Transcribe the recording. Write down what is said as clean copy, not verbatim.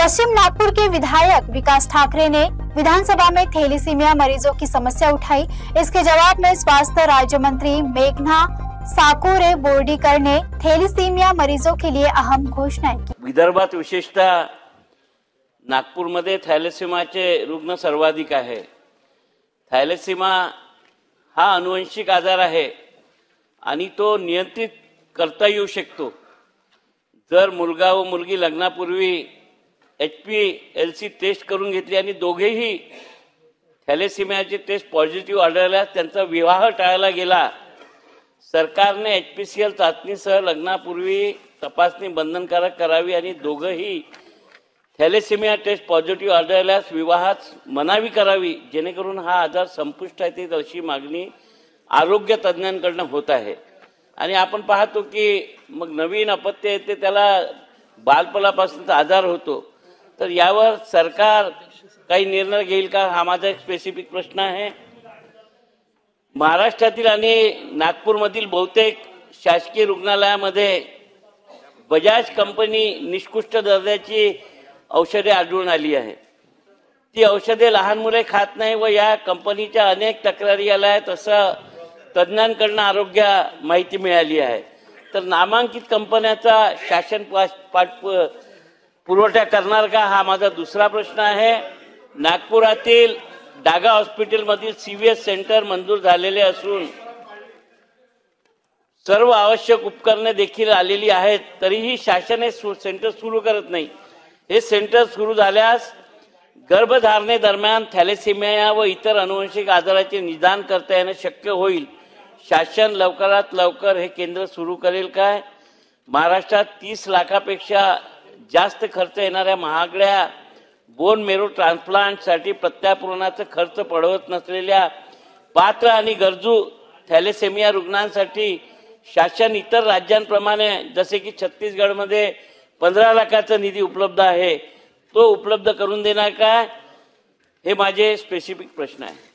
पश्चिम नागपुर के विधायक विकास ठाकरे ने विधानसभा में थैलेसीमिया मरीजों की समस्या उठाई। इसके जवाब में स्वास्थ्य राज्य मंत्री मेघना साकोरे बोर्डीकर ने थैलेसीमिया मरीजों के लिए अहम घोषणाएं की। विदर्भात विशेषतः नागपूरमध्ये थॅलेसेमियाचे रुग्ण सर्वाधिक आहे। थॅलेसेमिया हा अनुवंशिक आजार आहे आणि तो नियंत्रित करता येऊ शकतो। जर मुलगा व मुलगी लग्नापूर्वी HPLC टेस्ट करून घेतली आणि दोघेही थॅलेसेमियाचे टेस्ट पॉझिटिव्ह आढळल्यास त्यांचा विवाह टाळला गेला। सरकारने HPCL चाचणीसह लग्नापूर्वी तपासणी बंधनकारक करावी आणि दोघेही थॅलेसेमिया टेस्ट पॉझिटिव्ह आढळल्यास विवाहास मनावी करावी, जेणेकरून हा आजार संपुष्टात येईल अशी मागणी आरोग्य तज्ञांकडून होत आहे। आणि आपण पाहतो की मग नवीन अपत्य येते त्याला बालपणापासूनचा आजार होतो। तर यावर सरकार काही निर्णय घेईल का, हा माझा एक स्पेसिफिक प्रश्न आहे। महाराष्ट्रातील आणि नागपूरमधील बहुतेक शासकीय रुग्णालयामध्ये बजाज कंपनी निकृष्ट दर्जाची औषधे आढळून आली आहे। ती औषधे लहान मुले खात नाही व या कंपनीच्या अनेक तक्रारी आल्या आहेत असं तज्ञांकडून आरोग्य माहिती मिळाली आहे। तर नामांकित कंपन्याचा शासन पुरवठा करणार का, हा माझा दुसरा प्रश्न आहे। नागपुरातील डागा हॉस्पिटलमधील CVS सेंटर मंजूर झालेले असून सर्व आवश्यक उपकरणे देखील आलेली आहेत, तरीही शासन हे सेंटर सुरू करत नाही। हे सेंटर सुरू झाल्यास गर्भधारणे दरम्यान थॅलेसेमिया व इतर अनुवंशिक आजाराचे निदान करता येणे शक्य होईल। शासन लवकरात लवकर हे केंद्र सुरू करेल काय? महाराष्ट्रात 30 लाखापेक्षा जास्त खर्च येणाऱ्या महागड्या बोन मेरो ट्रान्सप्लांटसाठी प्रत्यारोपणाचा खर्च पडवत नसलेल्या पात्र आणि गरजू थॅलेसेमिया रुग्णांसाठी शासन इतर राज्यांप्रमाणे जसे की छत्तीसगडमध्ये 15 लाखाचा निधी उपलब्ध आहे तो उपलब्ध करून देणार काय, हे माझे स्पेसिफिक प्रश्न आहे।